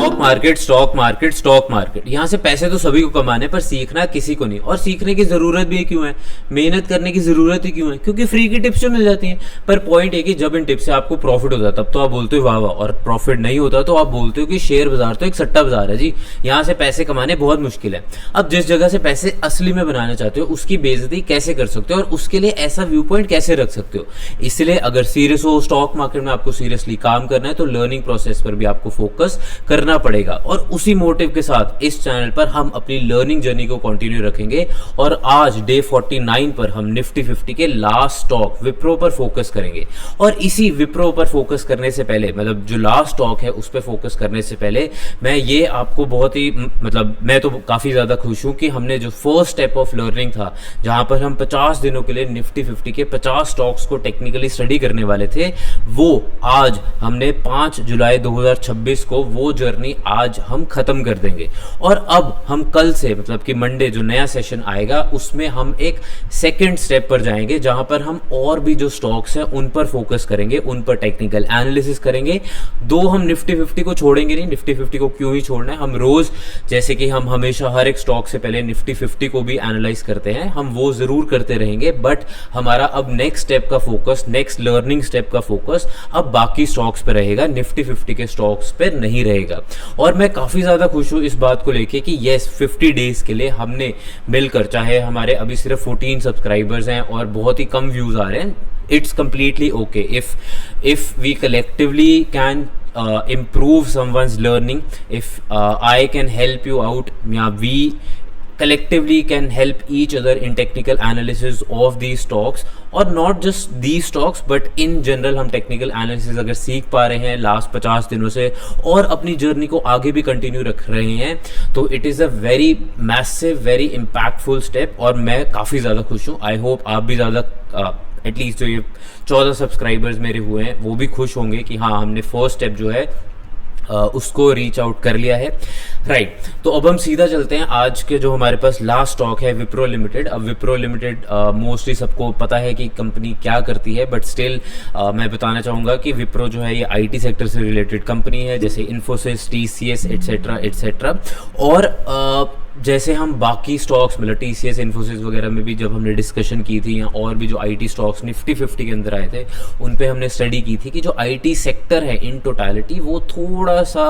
Stock market stock market, यहाँ से पैसे तो सभी को कमाने, पर सीखना किसी को नहीं। और सीखने की जरूरत भी क्यों है, मेहनत करने की जरूरत ही क्यों है, क्योंकि फ्री की टिप्स मिल जाती हैं। पर पॉइंट है कि जब इन टिप्स से आपको प्रॉफिट होता है तब तो आप बोलते हो वाह वाह, और प्रॉफिट नहीं होता तो आप बोलते हो कि शेयर बाजार तो एक सट्टा बाजार है जी, यहाँ से पैसे कमाने बहुत मुश्किल है। अब जिस जगह से पैसे असली में बनाना चाहते हो उसकी बेइज्जती कैसे कर सकते हो, और उसके लिए ऐसा व्यू पॉइंट कैसे रख सकते हो। इसलिए अगर सीरियस हो स्टॉक मार्केट में, आपको सीरियसली काम करना है, तो लर्निंग प्रोसेस पर भी आपको फोकस करना पड़ेगा। और उसी मोटिव के साथ इस चैनल पर हम अपनी लर्निंग जर्नी को कंटिन्यू रखेंगे। और आज डे 49 पर हम निफ्टी 50 के लास्ट स्टॉक विप्रो पर फोकस करेंगे। और इसी विप्रो पर फोकस करने से पहले, मतलब जो लास्ट स्टॉक है उस पर फोकस करने से पहले, मैं ये आपको बहुत ही मैं तो काफी ज्यादा खुश हूं कि हमने जो फर्स्ट स्टेप ऑफ लर्निंग था, जहां पर हम 50 दिनों के लिए निफ्टी 50 के 50 स्टॉक्स को टेक्निकली स्टडी करने वाले थे, वो आज हमने 5 जुलाई 2026 को वो जर्नी आज हम खत्म कर देंगे। और अब हम कल से, मतलब कि मंडे जो नया सेशन आएगा, उसमें हम एक सेकंड स्टेप पर जाएंगे, जहां पर हम और भी जो स्टॉक्स हैं उन पर फोकस करेंगे, उन पर टेक्निकल एनालिसिस करेंगे। हम निफ्टी 50 को छोड़ेंगे नहीं। निफ्टी 50 को क्यों ही छोड़ना है, हम रोज, जैसे कि हम हमेशा हर एक स्टॉक से पहले निफ्टी 50 को भी एनालाइज करते हैं, हम वो जरूर करते रहेंगे। बट हमारा अब नेक्स्ट स्टेप का फोकस, नेक्स्ट लर्निंग स्टेप का फोकस अब बाकी स्टॉक्स पे रहेगा, निफ्टी 50 के स्टॉक्स पे नहीं रहेगा। और मैं काफी ज्यादा खुश हूं इस बात को लेके कि यस, 50 डेज के लिए हमने मिलकर, चाहे हमारे अभी सिर्फ 14 सब्सक्राइबर्स हैं और बहुत ही कम व्यूज आ रहे हैं, it's completely okay if we collectively can improve someone's learning, if I can help you out, we collectively can help each other in technical analysis of these stocks, और not just these stocks but in general हम technical analysis अगर सीख पा रहे हैं last 50 दिनों से और अपनी जर्नी को आगे भी कंटिन्यू रख रहे हैं, तो it is a very massive, very impactful step. और मैं काफ़ी ज़्यादा खुश हूँ। आई होप आप भी ज़्यादा एटलीस्ट जो ये 14 सब्सक्राइबर्स मेरे हुए हैं वो भी खुश होंगे कि हाँ, हमने फर्स्ट स्टेप जो है उसको रीच आउट कर लिया है। राइट, तो अब हम सीधा चलते हैं आज के जो हमारे पास लास्ट स्टॉक है, विप्रो लिमिटेड। अब विप्रो लिमिटेड मोस्टली सबको पता है कि कंपनी क्या करती है, बट स्टिल मैं बताना चाहूँगा कि विप्रो जो है ये आईटी सेक्टर से रिलेटेड कंपनी है, जैसे इन्फोसिस, टीसीएस एटसेट्रा एटसेट्रा। और जैसे हम बाकी स्टॉक्स, मतलब टीसीएस, इन्फोसिस वगैरह में भी जब हमने डिस्कशन की थी, या और भी जो आईटी स्टॉक्स निफ्टी 50 के अंदर आए थे, उन पे हमने स्टडी की थी कि जो आईटी सेक्टर है इन टोटलिटी, वो थोड़ा सा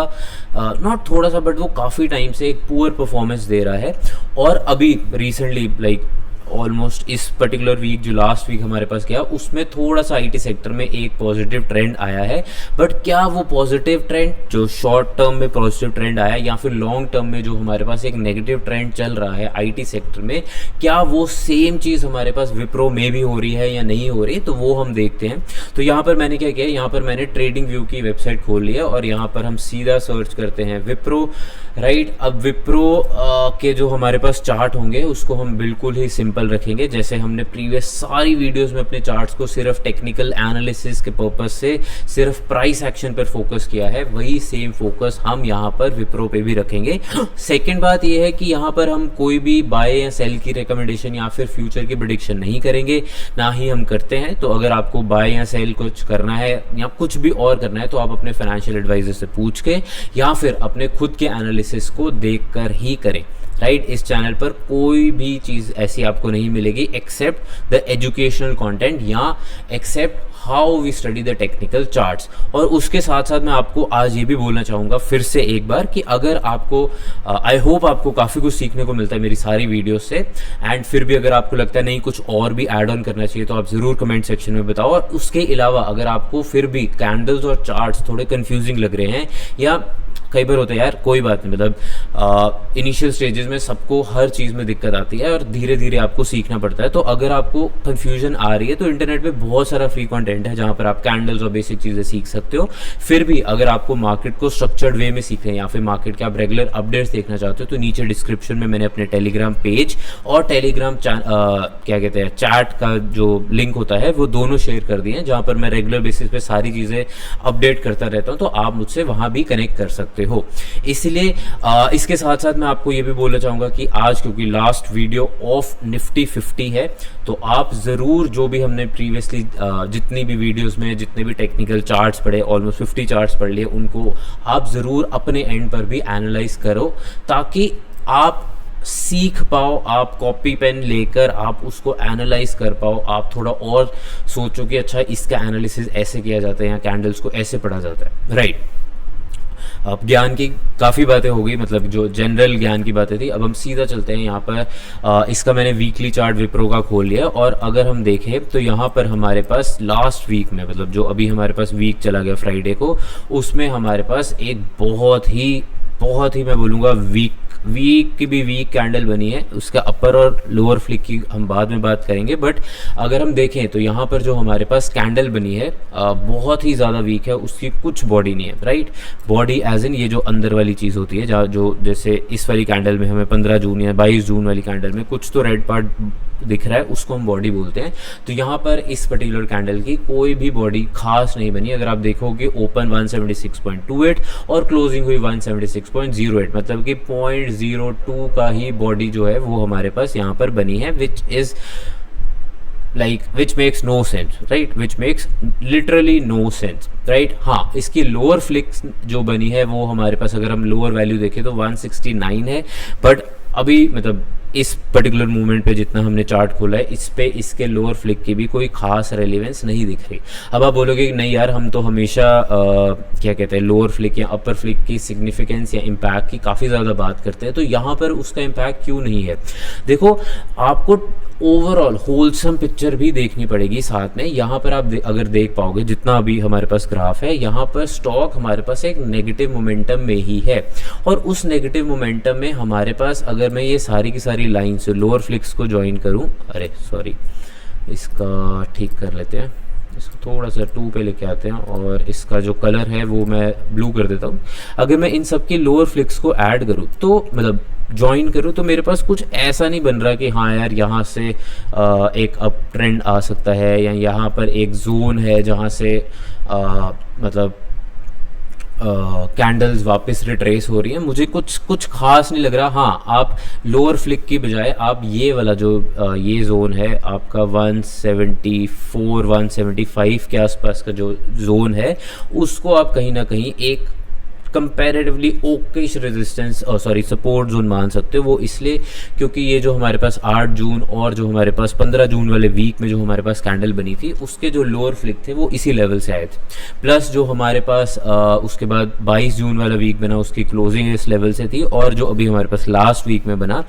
नॉट थोड़ा सा बट वो काफ़ी टाइम से एक पुअर परफॉर्मेंस दे रहा है। और अभी रिसेंटली लाइक ऑलमोस्ट इस पर्टिकुलर वीक जो लास्ट वीक हमारे पास गया, उसमें थोड़ा सा आईटी सेक्टर में एक पॉजिटिव ट्रेंड आया है। बट क्या वो पॉजिटिव ट्रेंड जो शॉर्ट टर्म में पॉजिटिव ट्रेंड आया, या फिर लॉन्ग टर्म में जो हमारे पास एक नेगेटिव ट्रेंड चल रहा है आईटी सेक्टर में, क्या वो सेम चीज़ हमारे पास विप्रो में भी हो रही है या नहीं हो रही, तो वो हम देखते हैं। तो यहाँ पर मैंने क्या किया, यहाँ पर मैंने ट्रेडिंग व्यू की वेबसाइट खोल ली है और यहाँ पर हम सीधा सर्च करते हैं विप्रो। राइट, अब विप्रो के जो हमारे पास चार्ट होंगे उसको हम बिल्कुल ही सिंपल रखेंगे, जैसे हमने प्रीवियस सारी वीडियोस में अपने चार्ट्स को सिर्फ टेक्निकल एनालिसिस के पर्पस से सिर्फ प्राइस एक्शन पर फोकस किया है, वही सेम फोकस हम यहाँ पर विप्रो पे भी रखेंगे। सेकंड बात ये है कि यहाँ पर हम कोई भी बाय या सेल की रिकमेंडेशन या फिर फ्यूचर की प्रेडिक्शन नहीं करेंगे, ना ही हम करते हैं। तो अगर आपको बाय या सेल कुछ करना है या कुछ भी और करना है, तो आप अपने फाइनेंशियल एडवाइजर से पूछ के या फिर अपने खुद के एनालिसिस को देखकर ही करें। राइट, इस चैनल पर कोई भी चीज़ ऐसी आपको नहीं मिलेगी एक्सेप्ट द एजुकेशनल कंटेंट या except how we study the technical charts. और उसके साथ साथ मैं आपको आज ये भी बोलना चाहूँगा फिर से एक बार कि अगर आपको आई होप आपको काफ़ी कुछ सीखने को मिलता है मेरी सारी वीडियोस से, एंड फिर भी अगर आपको लगता है नहीं कुछ और भी ऐड ऑन करना चाहिए, तो आप ज़रूर कमेंट सेक्शन में बताओ। और उसके अलावा अगर आपको फिर भी कैंडल्स और चार्ट्स थोड़े कन्फ्यूजिंग लग रहे हैं, या कई बार होता है यार, कोई बात नहीं, मतलब इनिशियल स्टेजेस में सबको हर चीज़ में दिक्कत आती है और धीरे धीरे आपको सीखना पड़ता है। तो अगर आपको कंफ्यूजन आ रही है तो इंटरनेट पे बहुत सारा फ्री कंटेंट है जहाँ पर आप कैंडल्स और बेसिक चीज़ें सीख सकते हो। फिर भी अगर आपको मार्केट को स्ट्रक्चर्ड वे में सीखना है या फिर मार्केट के आप रेगुलर अपडेट्स देखना चाहते हो, तो नीचे डिस्क्रिप्शन में मैंने अपने टेलीग्राम पेज और टेलीग्राम क्या कहते हैं चैट का जो लिंक होता है वो दोनों शेयर कर दिए हैं, जहाँ पर मैं रेगुलर बेसिस पे सारी चीज़ें अपडेट करता रहता हूँ। तो आप मुझसे वहाँ भी कनेक्ट कर सकते पे हो। इसलिए इसके साथ साथ मैं आपको ये भी बोलना चाहूँगा कि आज क्योंकि लास्ट वीडियो ऑफ निफ्टी 50 है, तो आप ज़रूर जो भी हमने प्रीवियसली जितनी भी वीडियोस में जितने भी टेक्निकल चार्ट्स पढ़े, ऑलमोस्ट 50 चार्ट्स पढ़ लिए, उनको आप ज़रूर अपने एंड पर भी एनालाइज करो, ताकि आप सीख पाओ, आप कॉपी पेन लेकर आप उसको एनालाइज कर पाओ, आप थोड़ा और सोचो कि अच्छा इसका एनालिसिस ऐसे किया जाता है या कैंडल्स को ऐसे पढ़ा जाता है, राइट। अब ज्ञान की काफ़ी बातें हो गई, मतलब जो जनरल ज्ञान की बातें थी। अब हम सीधा चलते हैं यहाँ पर। इसका मैंने वीकली चार्ट विप्रो का खोल लिया, और अगर हम देखें तो यहाँ पर हमारे पास लास्ट वीक में, मतलब जो अभी हमारे पास वीक चला गया फ्राइडे को, उसमें हमारे पास एक बहुत ही मैं बोलूँगा वीक की भी वीक कैंडल बनी है। उसका अपर और लोअर फ्लिक की हम बाद में बात करेंगे, बट अगर हम देखें तो यहाँ पर जो हमारे पास कैंडल बनी है बहुत ही ज़्यादा वीक है, उसकी कुछ बॉडी नहीं है, राइट। बॉडी एज इन ये जो अंदर वाली चीज़ होती है, जहाँ जो जैसे इस वाली कैंडल में हमें 15 जून या 22 जून वाली कैंडल में कुछ तो रेड पार्ट दिख रहा है, उसको हम बॉडी बोलते हैं। तो यहाँ पर इस पर्टिकुलर कैंडल की कोई भी बॉडी खास नहीं बनी। अगर आप देखोगे ओपन 176.28 और क्लोजिंग हुई 176.08, मतलब कि 0.02 का ही बॉडी जो है वो हमारे पास यहाँ पर बनी है, which makes no sense, right? Which makes literally no sense, right? हाँ, इसकी लोअर फ्लिक्स जो बनी है वो हमारे पास, अगर हम लोअर वैल्यू देखें तो 169 है, बट अभी मतलब इस पर्टिकुलर मूवमेंट पे जितना हमने चार्ट खोला है, इस पे इसके लोअर फ्लिक की भी कोई खास रेलिवेंस नहीं दिख रही। अब आप बोलोगे कि नहीं यार, हम तो हमेशा क्या कहते हैं, लोअर फ्लिक या अपर फ्लिक की सिग्निफिकेंस या इम्पैक्ट की काफ़ी ज़्यादा बात करते हैं, तो यहाँ पर उसका इम्पैक्ट क्यों नहीं है? देखो, आपको ओवरऑल होलसम पिक्चर भी देखनी पड़ेगी साथ में। यहाँ पर आप अगर देख पाओगे, जितना अभी हमारे पास ग्राफ है, यहाँ पर स्टॉक हमारे पास एक नेगेटिव मोमेंटम में ही है, और उस नेगेटिव मोमेंटम में हमारे पास, अगर मैं ये सारी की सारी लाइन से लोअर फ्लिक्स को ज्वाइन करूँ, अरे सॉरी, इसका ठीक कर लेते हैं, इसको थोड़ा सा 2 पे लेके आते हैं, और इसका जो कलर है वो मैं ब्लू कर देता हूँ। अगर मैं इन सब की लोअर फ्लिक्स को ऐड करूँ, तो मतलब ज्वाइन करूँ, तो मेरे पास कुछ ऐसा नहीं बन रहा कि हाँ यार यहाँ से एक अप ट्रेंड आ सकता है, या यहाँ पर एक जोन है जहाँ से मतलब कैंडल्स वापस रिट्रेस हो रही है। मुझे कुछ खास नहीं लग रहा। हाँ, आप लोअर फ्लिक की बजाय आप ये वाला जो ये जोन है आपका 174 175 के आसपास का जो जोन है, उसको आप कहीं ना कहीं एक comparatively Okesh resistance support zone मान सकते हो। वो इसलिए क्योंकि ये जो हमारे पास 8 जून और जो हमारे पास 15 जून वाले वीक में जो हमारे पास कैंडल बनी थी, उसके जो लोअर फ्लिक थे वो इसी लेवल से आए थे। प्लस जो हमारे पास उसके बाद 22 जून वाला वीक बना, उसकी क्लोजिंग इस लेवल से थी, और जो अभी हमारे पास लास्ट वीक में बना,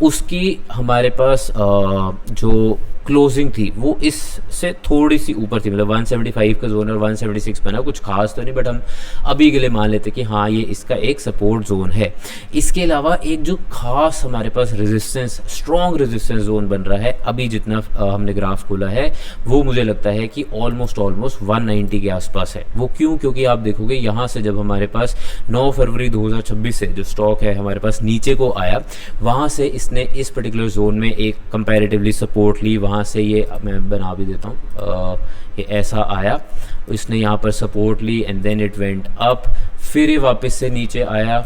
उसकी हमारे पास जो क्लोजिंग थी वो इससे थोड़ी सी ऊपर थी, मतलब 175 का जोन और 176 बना, कुछ खास तो नहीं, बट हम अभी के लिए मान लेते कि हाँ ये इसका एक सपोर्ट जोन है। इसके अलावा एक जो खास हमारे पास रेजिस्टेंस, स्ट्रॉन्ग रेजिस्टेंस जोन बन रहा है अभी जितना हमने ग्राफ खोला है, वो मुझे लगता है कि ऑलमोस्ट 190 के आसपास है। वो क्यों? क्योंकि आप देखोगे यहाँ से जब हमारे पास 9 फरवरी 2026 से जो स्टॉक है हमारे पास नीचे को आया, वहाँ से इसने इस पर्टिकुलर जोन में एक कंपैरेटिवली सपोर्ट ली। वहाँ से ये मैं बना भी देता हूँ, ये ऐसा आया, इसने यहाँ पर सपोर्ट ली and then it went up, फिर ये वापस से नीचे आया,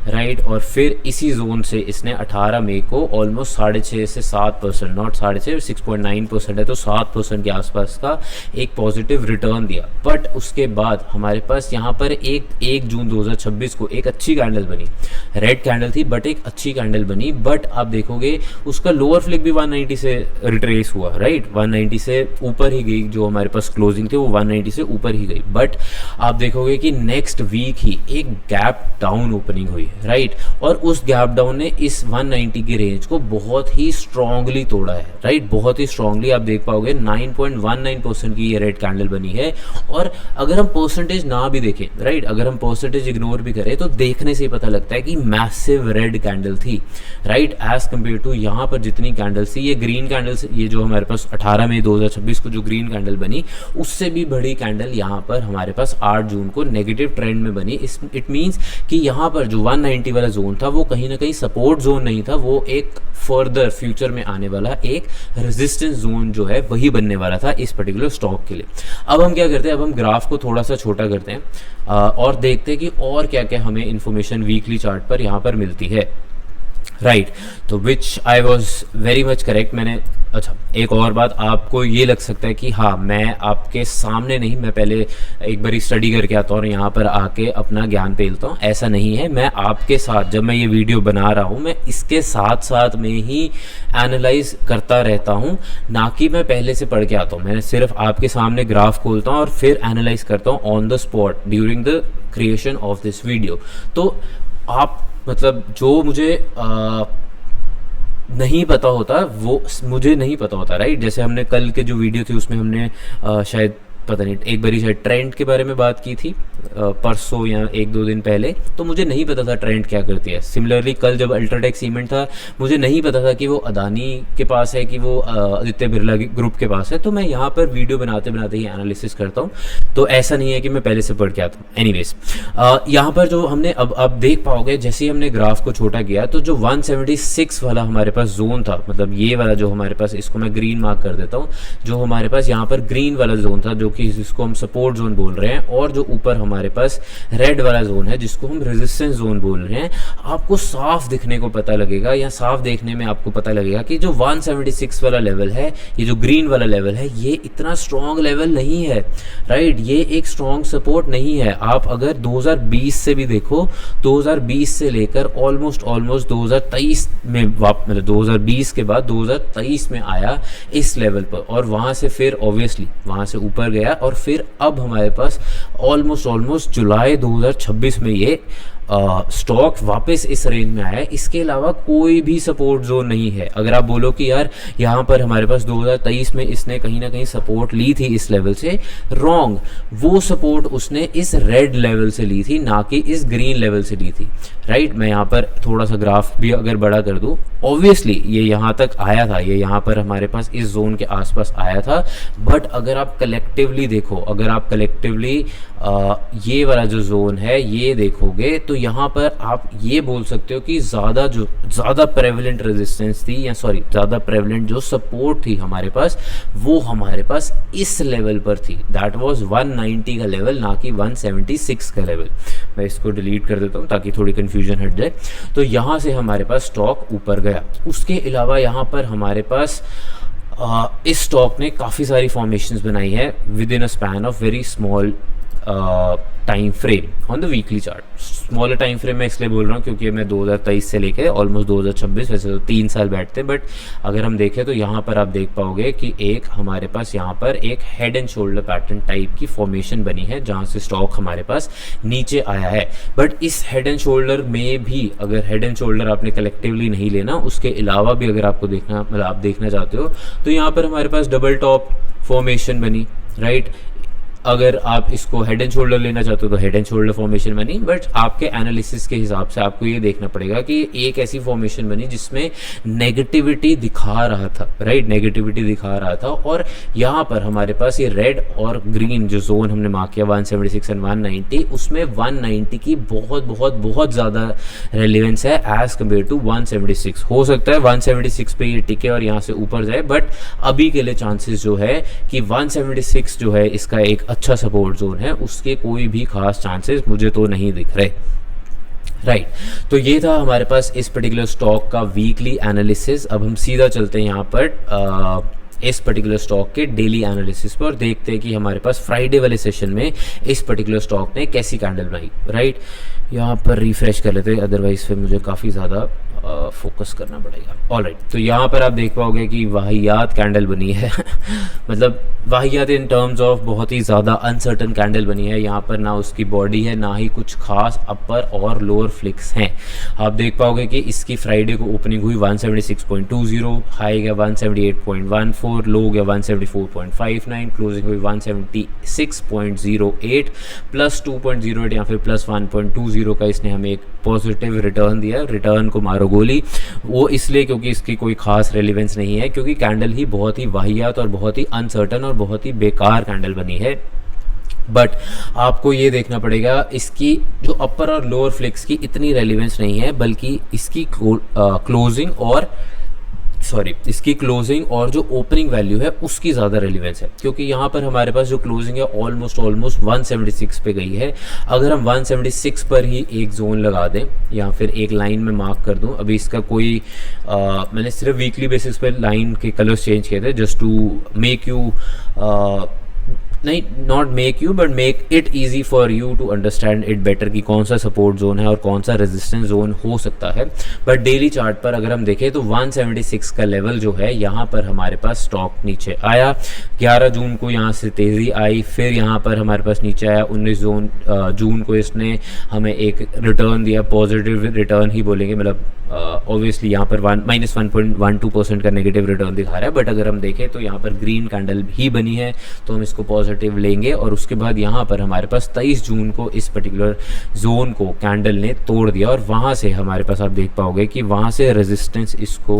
राइट, और फिर इसी जोन से इसने 18 मई को ऑलमोस्ट 6.5 से 7%, नॉट 6.5, 6.9% है, तो 7% के आसपास का एक पॉजिटिव रिटर्न दिया। बट उसके बाद हमारे पास यहाँ पर 1 जून 2026 को एक अच्छी कैंडल बनी, रेड कैंडल थी बट एक अच्छी कैंडल बनी, बट आप देखोगे उसका लोअर फ्लिक भी 190 से रिट्रेस हुआ, राइट, 190 से ऊपर ही गई, जो हमारे पास क्लोजिंग थी वो 190 से ऊपर ही गई। बट आप देखोगे कि नेक्स्ट वीक ही एक गैप डाउन ओपनिंग हुई, राइट, और उस गैप डाउन ने इस 190 की रेंज को बहुत ही स्ट्रांगली तोड़ा है, राइट, बहुत ही स्ट्रांगली। आप देख पाओगे 9.19% की ये रेड कैंडल बनी है, और अगर हम परसेंटेज ना भी देखें, राइट, अगर हम परसेंटेज इग्नोर भी करें, तो देखने से ही पता लगता है कि मैसिव रेड कैंडल थी, राइट, एज कम्पेयर टू यहाँ पर जितनी कैंडल्स थी। ये ग्रीन कैंडल्स, ये जो हमारे पास 18 मई 2026 को जो ग्रीन कैंडल बनी, उससे भी बड़ी कैंडल यहाँ पर हमारे पास 8 जून को नेगेटिव ट्रेंड में बनी। इट मीन्स कि यहाँ पर जो 190 वाला जोन था वो कहीं ना कहीं सपोर्ट जोन नहीं था, वो एक फर्दर फ्यूचर में आने वाला एक रेजिस्टेंस जोन जो है वही बनने वाला था इस पर्टिकुलर स्टॉक के लिए। अब हम क्या करते हैं, अब हम ग्राफ को थोड़ा सा छोटा करते हैं और देखते हैं कि और क्या क्या हमें इंफॉर्मेशन वीकली चार्ट पर यहाँ पर मिलती है। राइट, तो which I was very much correct. मैंने अच्छा एक और बात, आपको ये लग सकता है कि हाँ मैं आपके सामने नहीं, मैं पहले एक बार स्टडी करके आता हूँ और यहाँ पर आके अपना ज्ञान पेलता हूँ, ऐसा नहीं है। मैं आपके साथ जब मैं ये वीडियो बना रहा हूँ मैं इसके साथ साथ में ही एनालाइज करता रहता हूँ, ना कि मैं पहले से पढ़ के आता हूँ। मैं सिर्फ आपके सामने ग्राफ खोलता हूँ और फिर एनालाइज करता हूँ on the spot during the creation of this video. तो आप मतलब जो मुझे नहीं पता होता वो मुझे नहीं पता होता, राइट। जैसे हमने कल के जो वीडियो थी उसमें हमने शायद पता नहीं एक बारी शायद ट्रेंड के बारे में बात की थी परसों या एक दो दिन पहले, तो मुझे नहीं पता था ट्रेंड क्या करती है। सिमिलरली कल जब अल्ट्राटेक सीमेंट था मुझे नहीं पता था कि वो अदानी के पास है कि वो आदित्य बिरला ग्रुप के पास है। तो मैं यहाँ पर वीडियो बनाते बनाते ही एनालिसिस करता हूँ, तो ऐसा नहीं है कि मैं पहले से पढ़ के आता हूँ। एनीवेज यहाँ पर जो हमने अब देख पाओगे जैसे ही हमने ग्राफ को छोटा किया तो जो 176 वाला हमारे पास जोन था, मतलब ये वाला जो हमारे पास, इसको मैं ग्रीन मार्क कर देता हूँ, जो हमारे पास यहाँ पर ग्रीन वाला जोन था जो कि जिसको हम सपोर्ट जोन बोल रहे हैं, और जो ऊपर हमारे पास रेड वाला जोन है जिसको हम रेजिस्टेंस जोन बोल रहे हैं, आपको साफ दिखने को पता लगेगा या साफ देखने में आपको पता लगेगा कि जो 176 वाला लेवल है, ये जो ग्रीन वाला लेवल है, ये इतना स्ट्रॉन्ग लेवल नहीं है, राइट। ये एक स्ट्रॉन्ग सपोर्ट नहीं है। आप अगर 2020 से भी देखो, 2020 से लेकर ऑलमोस्ट 2023 में मतलब 2020 के बाद 2023 में आया इस लेवल पर, और वहाँ से फिर ऑब्वियसली वहाँ से ऊपर गया, और फिर अब हमारे पास ऑलमोस्ट जुलाई 2026 में ये स्टॉक वापस इस रेंज में आया है। इसके अलावा कोई भी सपोर्ट जोन नहीं है। अगर आप बोलो कि यार यहाँ पर हमारे पास 2023 में इसने कहीं ना कहीं सपोर्ट ली थी इस लेवल से, रॉन्ग। वो सपोर्ट उसने इस रेड लेवल से ली थी, ना कि इस ग्रीन लेवल से ली थी, राइट। मैं यहाँ पर थोड़ा सा ग्राफ भी अगर बड़ा कर दूँ, ऑब्वियसली ये यहाँ तक आया था, ये यहाँ पर हमारे पास इस जोन के आसपास आया था, बट अगर आप कलेक्टिवली देखो, अगर आप कलेक्टिवली ये वाला जो जोन है ये देखोगे, तो यहाँ पर आप ये बोल सकते हो कि ज़्यादा प्रेवलेंट रेजिस्टेंस थी, या सॉरी ज़्यादा प्रेवलेंट जो सपोर्ट थी हमारे पास, वो हमारे पास इस लेवल पर थी। दैट वाज 190 का लेवल, ना कि 176 का लेवल। मैं इसको डिलीट कर देता हूँ ताकि थोड़ी कन्फ्यूजन हट जाए। तो यहाँ से हमारे पास स्टॉक ऊपर गया। उसके अलावा यहाँ पर हमारे पास इस स्टॉक ने काफ़ी सारी फॉर्मेशंस बनाई है with in a span of very small time frame on the weekly chart. Smaller time frame मैं इसलिए बोल रहा हूँ क्योंकि मैं 2023 से लेके ऑलमोस्ट 2026, वैसे तो 3 साल बैठते हैं, बट अगर हम देखें तो यहाँ पर आप देख पाओगे कि एक हमारे पास यहाँ पर एक head and shoulder pattern type की फॉर्मेशन बनी है जहाँ से स्टॉक हमारे पास नीचे आया है। बट इस हेड एंड शोल्डर में भी, अगर हेड एंड शोल्डर आपने कलेक्टिवली नहीं लेना, उसके अलावा भी अगर आपको देखना, मतलब आप देखना चाहते हो, तो यहाँ पर हमारे पास डबल टॉप फॉर्मेशन बनी, राइट। अगर आप इसको हेड एंड शोल्डर लेना चाहते हो तो हेड एंड शोल्डर फॉर्मेशन बनी, बट आपके एनालिसिस के हिसाब से आपको ये देखना पड़ेगा कि एक ऐसी फॉर्मेशन बनी जिसमें नेगेटिविटी दिखा रहा था, राइट, नेगेटिविटी दिखा रहा था। और यहाँ पर हमारे पास ये रेड और ग्रीन जो जोन हमने मार्क किया 176 एंड 190, उसमें 190 की बहुत ज़्यादा रेलिवेंस है एज कम्पेयर टू 176। हो सकता है 176 पे ये टिके और यहाँ से ऊपर जाए, बट अभी के लिए चांसेस जो है कि 176 जो है इसका एक अच्छा सपोर्ट जोन है, उसके कोई भी खास चांसेस मुझे तो नहीं दिख रहे, राइट। तो ये था हमारे पास इस पर्टिकुलर स्टॉक का वीकली एनालिसिस। अब हम सीधा चलते हैं यहाँ पर इस पर्टिकुलर स्टॉक के डेली एनालिसिस पर, और देखते हैं कि हमारे पास फ्राइडे वाले सेशन में इस पर्टिकुलर स्टॉक ने कैसी कैंडल बनाई, राइट। यहाँ पर रिफ्रेश कर लेते हैं, अदरवाइज फिर मुझे काफ़ी ज़्यादा फोकस करना पड़ेगा। ऑलराइट, तो यहाँ पर आप देख पाओगे कि वाहियात कैंडल बनी है मतलब वाहियात इन टर्म्स ऑफ बहुत ही ज़्यादा अनसर्टन कैंडल बनी है। यहाँ पर ना उसकी बॉडी है, ना ही कुछ खास अपर और लोअर फ्लिक्स हैं। आप देख पाओगे कि इसकी फ्राइडे को ओपनिंग हुई 176.20, हाई गया 178.14, लो गया 174.59, क्लोजिंग हुई 176.08, प्लस 2.08 या फिर प्लस 1.20 का इसने हमें एक पॉजिटिव रिटर्न दिया। रिटर्न को मारो गोली, वो इसलिए क्योंकि इसकी कोई खास रेलिवेंस नहीं है, क्योंकि कैंडल ही बहुत ही वाहियात और बहुत ही अनसर्टन और बहुत ही बेकार कैंडल बनी है। बट आपको ये देखना पड़ेगा इसकी जो अपर और लोअर फ्लिक्स की इतनी रेलिवेंस नहीं है, बल्कि इसकी क्लोजिंग और इसकी क्लोजिंग और जो ओपनिंग वैल्यू है उसकी ज़्यादा रेलिवेंस है, क्योंकि यहाँ पर हमारे पास जो क्लोजिंग है ऑलमोस्ट 176 पे गई है। अगर हम 176 पर ही एक जोन लगा दें या फिर एक लाइन में मार्क कर दूं, अभी इसका कोई मैंने सिर्फ वीकली बेसिस पे लाइन के कलर्स चेंज किए थे जस्ट टू मेक यू नहीं, not make you but make it easy for you to understand it better कि कौन सा सपोर्ट जोन है और कौन सा रेजिस्टेंस जोन हो सकता है। बट डेली चार्ट पर अगर हम देखें तो 176 का लेवल जो है यहाँ पर हमारे पास स्टॉक नीचे आया, 11 जून को यहाँ से तेज़ी आई, फिर यहाँ पर हमारे पास नीचे आया 19 जून को इसने हमें एक रिटर्न दिया, पॉजिटिव रिटर्न ही बोलेंगे, मतलब ऑब्वियसली यहाँ पर -1.12% का नेगेटिव रिटर्न दिखा रहा है, बट अगर हम देखें तो यहाँ पर ग्रीन कैंडल ही बनी है तो हम इसको पॉजिटिव लेंगे। और उसके बाद यहाँ पर हमारे पास 23 जून को इस पर्टिकुलर जोन को कैंडल ने तोड़ दिया और वहाँ से हमारे पास आप देख पाओगे कि वहाँ से रेजिस्टेंस इसको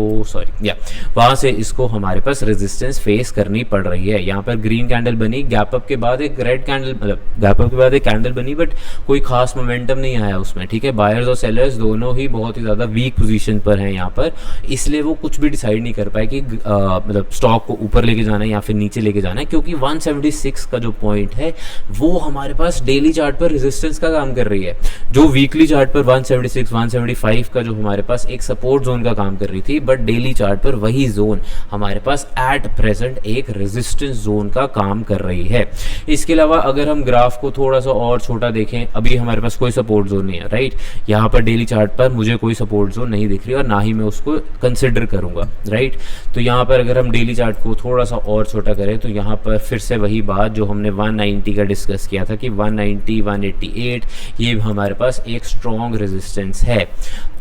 वहाँ से इसको हमारे पास रेजिस्टेंस फेस करनी पड़ रही है। यहाँ पर ग्रीन कैंडल बनी, गैप अप के बाद एक रेड कैंडल, मतलब गैप अप के बाद एक कैंडल बनी, बट कोई खास मोमेंटम नहीं आया उसमें, ठीक है। बायर्स और सेलर्स दोनों ही बहुत ही ज़्यादा वीक पोजीशन पर हैं यहाँ पर, इसलिए वो कुछ भी डिसाइड नहीं कर पाए कि मतलब स्टॉक को ऊपर लेके जाना है या फिर नीचे लेके जाना है, क्योंकि 176 का जो पॉइंट है वो हमारे पास डेली चार्ट पर रेजिस्टेंस का काम कर रही है, जो वीकली चार्ट पर 176 175 का जो हमारे पास एक सपोर्ट जोन का काम कर रही थी, बट डेली चार्ट पर वही जोन हमारे पास एट प्रेजेंट एक रेजिस्टेंस जोन का काम कर रही है। इसके अलावा अगर हम ग्राफ को थोड़ा सा और छोटा देखें, अभी हमारे पास कोई सपोर्ट जोन नहीं है, राइट। यहाँ पर डेली चार्ट पर मुझे कोई सपोर्ट जोन नहीं दिख रही और ना ही मैं उसको कंसिडर करूंगा, राइट। तो यहाँ पर अगर हम डेली चार्ट को थोड़ा सा और छोटा करें तो यहाँ पर फिर से वही बात जो हमने 190 का डिस्कस किया था कि 190 188 ये हमारे पास एक स्ट्रॉन्ग रेजिस्टेंस है।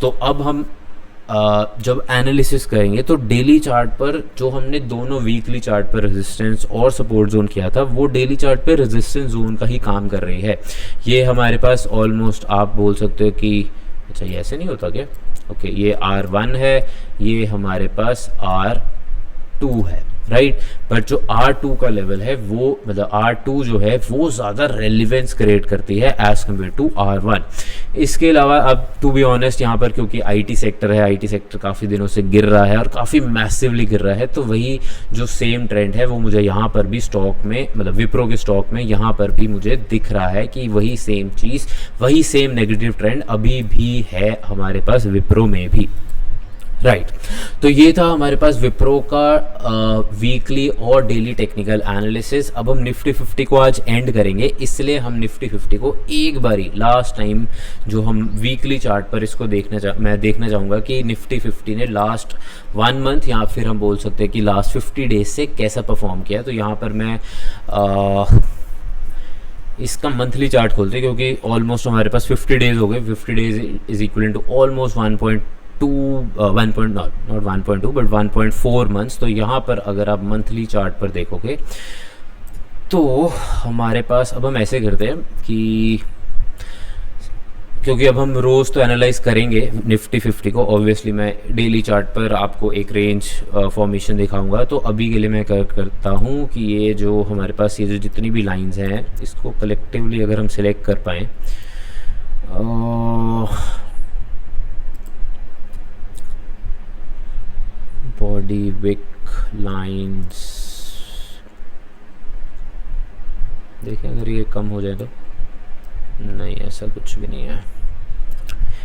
तो अब हम जब एनालिसिस करेंगे तो डेली चार्ट पर जो हमने दोनों वीकली चार्ट पर रेजिस्टेंस और सपोर्ट जोन किया था वो डेली चार्ट पे रेजिस्टेंस जोन का ही काम कर रही है। ये हमारे पास ऑलमोस्ट आप बोल सकते हो कि अच्छा ये ऐसे नहीं होता क्या, ओके, ये R1 है, ये हमारे पास R2 है, राइट। बट जो R2 का लेवल है वो मतलब R2 जो है वो ज़्यादा रेलिवेंस क्रिएट करती है एज कम्पेयर टू R1। इसके अलावा अब टू बी ऑनेस्ट यहाँ पर क्योंकि IT सेक्टर है, IT सेक्टर काफ़ी दिनों से गिर रहा है और काफ़ी मैसिवली गिर रहा है, तो वही जो सेम ट्रेंड है वो मुझे यहाँ पर भी स्टॉक में, मतलब विप्रो के स्टॉक में यहाँ पर भी मुझे दिख रहा है कि वही सेम चीज़, वही सेम नेगेटिव ट्रेंड अभी भी है हमारे पास विप्रो में भी, राइट। तो ये था हमारे पास विप्रो का वीकली और डेली टेक्निकल एनालिसिस। अब हम निफ्टी 50 को आज एंड करेंगे, इसलिए हम निफ्टी 50 को एक बारी लास्ट टाइम जो हम वीकली चार्ट पर इसको मैं देखना चाहूँगा कि निफ्टी 50 ने लास्ट 1 मंथ या फिर हम बोल सकते हैं कि लास्ट 50 डेज से कैसा परफॉर्म किया। तो यहाँ पर मैं इसका मंथली चार्ट खोलते हैं क्योंकि ऑलमोस्ट हमारे पास 50 डेज हो गए। 50 days is equal to almost 1.4 months. तो यहाँ पर अगर आप मंथली चार्ट पर देखोगे तो हमारे पास, अब हम ऐसे करते हैं कि क्योंकि अब हम रोज़ तो एनालाइज करेंगे निफ्टी 50 को, ऑब्वियसली मैं डेली चार्ट पर आपको एक रेंज फॉर्मेशन दिखाऊंगा। तो अभी के लिए मैं करता हूँ कि ये जो हमारे पास ये जो जितनी भी लाइंस हैं इसको कलेक्टिवली अगर हम सिलेक्ट कर पाएँ, बॉडी विक लाइंस, देखिए अगर ये कम हो जाए तो नहीं, ऐसा कुछ भी नहीं है।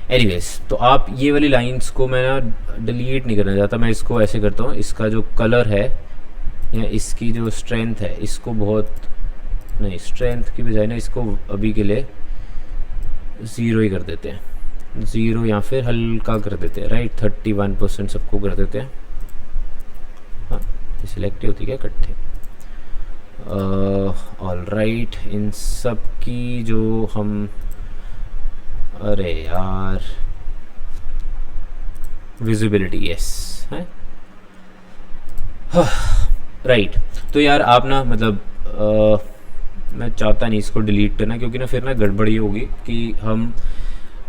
एनीवेज, तो आप ये वाली लाइंस को मैं ना डिलीट नहीं करना चाहता, मैं इसको ऐसे करता हूँ, इसका जो कलर है या इसकी जो स्ट्रेंथ है इसको बहुत नहीं, स्ट्रेंथ की बजाय ना इसको अभी के लिए 0 ही कर देते हैं, 0 या फिर हल्का कर देते हैं, राइट। 31% सबको कर देते हैं। हाँ, सिलेक्ट ही होती क्या इकट्ठे, ऑल राइट। इन सब की जो हम, अरे यार, विजिबिलिटी, यस है, राइट। तो यार आप ना मतलब मैं चाहता नहीं इसको डिलीट करना, क्योंकि ना फिर ना गड़बड़ी होगी कि हम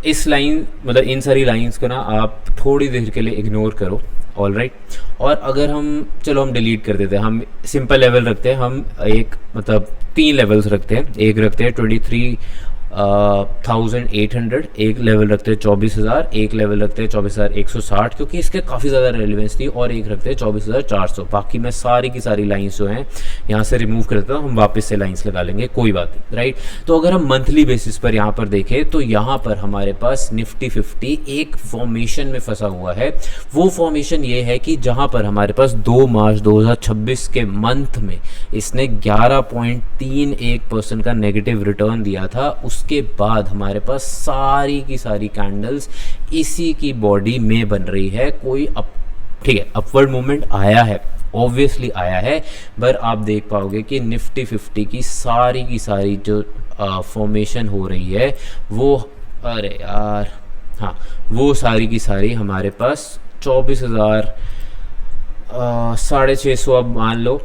इस लाइन, मतलब इन सारी लाइंस को ना आप थोड़ी देर के लिए इग्नोर करो ऑल राइट। और अगर हम चलो हम डिलीट कर देते हैं, हम सिंपल लेवल रखते हैं, हम एक मतलब 3 लेवल्स रखते हैं, एक रखते हैं 23,800, एक लेवल रखते हैं 24,000, एक लेवल रखते हैं 24,160 क्योंकि इसके काफ़ी ज़्यादा रेलिवेंस थी, और एक रखते हैं 24,400। बाकी मैं सारी की सारी लाइंस जो हैं यहाँ से रिमूव कर देता हूँ, हम वापस से लाइंस लगा लेंगे, कोई बात नहीं, राइट। तो अगर हम मंथली बेसिस पर यहाँ पर देखें तो यहाँ पर हमारे पास निफ्टी 50 एक फॉर्मेशन में फंसा हुआ है। वो फॉर्मेशन ये है कि जहाँ पर हमारे पास 2 मार्च 2026 के मंथ में इसने 11.31% का नेगेटिव रिटर्न दिया था। उसके बाद हमारे पास सारी की सारी कैंडल्स इसी की बॉडी में बन रही है। कोई ठीक है, अपवर्ड मूवमेंट आया है, ऑब्वियसली आया है, पर आप देख पाओगे कि निफ्टी 50 की सारी जो फॉर्मेशन हो रही है वो, अरे यार हाँ, वो सारी की सारी हमारे पास 24,650 अब मान लो,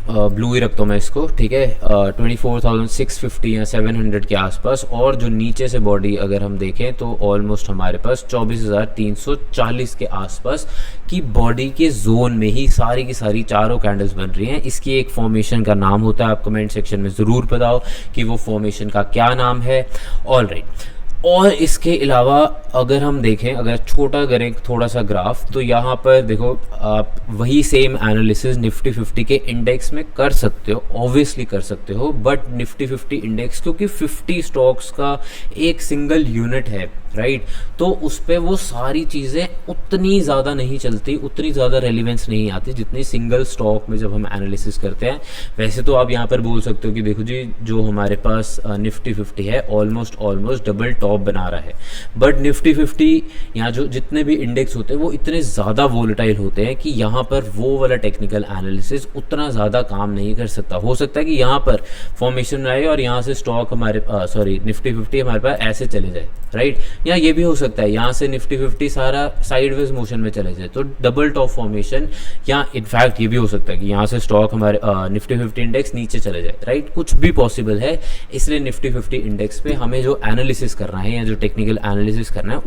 ब्लू ही रखता हूँ मैं इसको, ठीक है, 24,650 या 700 के आसपास। और जो नीचे से बॉडी अगर हम देखें तो ऑलमोस्ट हमारे पास 24,340 के आसपास की बॉडी के जोन में ही सारी की सारी चारों कैंडल्स बन रही हैं। इसकी एक फॉर्मेशन का नाम होता है, आप कमेंट सेक्शन में ज़रूर बताओ कि वो फॉर्मेशन का क्या नाम है, ऑल राइट। और इसके अलावा अगर हम देखें, अगर छोटा करें थोड़ा सा ग्राफ, तो यहाँ पर देखो आप वही सेम एनालिसिस निफ्टी 50 के इंडेक्स में कर सकते हो, ऑब्वियसली कर सकते हो, बट निफ्टी 50 इंडेक्स क्योंकि 50 स्टॉक्स का एक सिंगल यूनिट है, राइट, तो उस पर वो सारी चीज़ें उतनी ज़्यादा नहीं चलती, उतनी ज़्यादा रेलिवेंस नहीं आती जितनी सिंगल स्टॉक में जब हम एनालिसिस करते हैं। वैसे तो आप यहाँ पर बोल सकते हो कि देखो जी, जो हमारे पास निफ्टी 50 है ऑलमोस्ट डबल टॉप बना रहा है, बट निफ्टी 50 यहाँ जो जितने भी इंडेक्स होते हैं वो इतने ज़्यादा वोलेटाइल होते हैं कि यहाँ पर वो वाला टेक्निकल एनालिसिस उतना ज़्यादा काम नहीं कर सकता। हो सकता है कि यहाँ पर फॉर्मेशन आए और यहाँ से स्टॉक हमारे निफ्टी 50 हमारे पास ऐसे चले जाए, राइट, या ये भी हो सकता है यहाँ से निफ्टी 50 सारा साइडवेज मोशन में चले जाए, तो डबल टॉप फॉर्मेशन, या इनफैक्ट ये भी हो सकता है कि यहाँ से स्टॉक हमारे निफ्टी 50 इंडेक्स नीचे चले जाए, राइट, कुछ भी पॉसिबल है। इसलिए निफ्टी 50 इंडेक्स पे हमें जो एनालिसिस करना है या जो टेक्निकल एनालिसिस करना है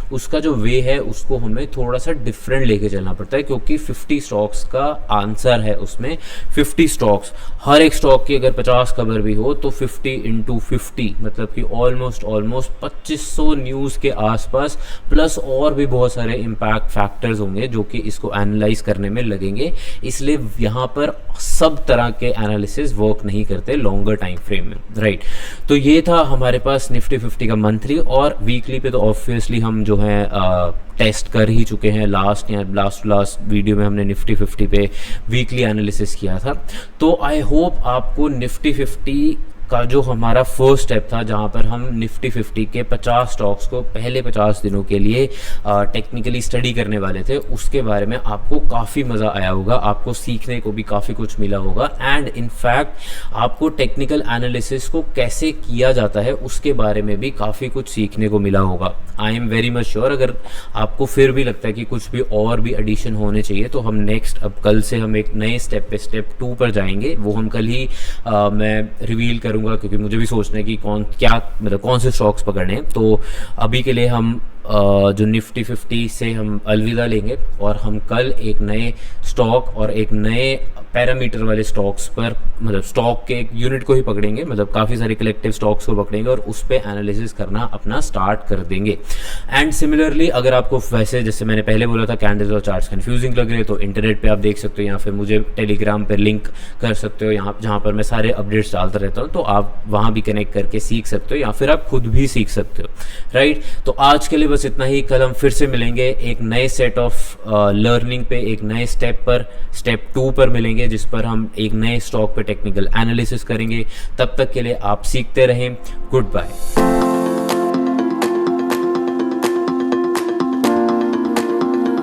उसका जो वे है उसको हमें थोड़ा सा डिफरेंट लेके चलना पड़ता है, क्योंकि 50 स्टॉक्स का आंसर है उसमें 50 स्टॉक्स। हर एक स्टॉक की अगर 50 खबर भी हो तो 50 इंटू 50 मतलब कि ऑलमोस्ट 2500 न्यूज़ के आसपास, प्लस और भी बहुत सारे इम्पैक्ट फैक्टर्स होंगे जो कि इसको एनालाइज करने में लगेंगे। इसलिए यहाँ पर सब तरह के एनालिसिस वर्क नहीं करते लॉन्गर टाइम फ्रेम में, राइट। तो ये था हमारे पास निफ्टी 50 का मंथली, और वीकली पे तो ऑब्वियसली हम जो है टेस्ट कर ही चुके हैं। लास्ट वीडियो में हमने निफ्टी 50 पे वीकली एनालिसिस किया था। तो आई होप आपको निफ्टी 50 का जो हमारा फर्स्ट स्टेप था, जहां पर हम निफ्टी 50 के 50 स्टॉक्स को पहले 50 दिनों के लिए टेक्निकली स्टडी करने वाले थे, उसके बारे में आपको काफ़ी मज़ा आया होगा, आपको सीखने को भी काफ़ी कुछ मिला होगा, एंड इनफैक्ट आपको टेक्निकल एनालिसिस को कैसे किया जाता है उसके बारे में भी काफ़ी कुछ सीखने को मिला होगा। I am very much sure. अगर आपको फिर भी लगता है कि कुछ भी और भी एडिशन होने चाहिए, तो हम नेक्स्ट अब कल से हम एक नए स्टेप पे स्टेप 2 पर जाएंगे। वो हम कल ही मैं रिवील करूंगा, क्योंकि मुझे भी सोचना है कि कौन से स्टॉक्स पकड़ने हैं। तो अभी के लिए हम जो निफ्टी 50 से हम अलविदा लेंगे, और हम कल एक नए स्टॉक और एक नए पैरामीटर वाले स्टॉक्स पर, मतलब स्टॉक के एक यूनिट को ही पकड़ेंगे, मतलब काफ़ी सारे कलेक्टिव स्टॉक्स को पकड़ेंगे और उस पर एनालिसिस करना अपना स्टार्ट कर देंगे। एंड सिमिलरली अगर आपको वैसे जैसे मैंने पहले बोला था कैंडल्स और चार्ट्स कंफ्यूजिंग लग रहे, तो इंटरनेट पे आप देख सकते हो, या फिर मुझे टेलीग्राम पर लिंक कर सकते हो, यहाँ जहाँ पर मैं सारे अपडेट्स डालता रहता हूँ, तो आप वहाँ भी कनेक्ट करके सीख सकते हो, या फिर आप खुद भी सीख सकते हो, राइट। तो आज के लिए बस इतना ही। कल हम फिर से मिलेंगे एक नए सेट ऑफ लर्निंग पे, एक नए स्टेप 2 पर मिलेंगे, जिस पर हम एक नए स्टॉक पे टेक्निकल एनालिसिस करेंगे। तब तक के लिए आप सीखते रहें। Good bye.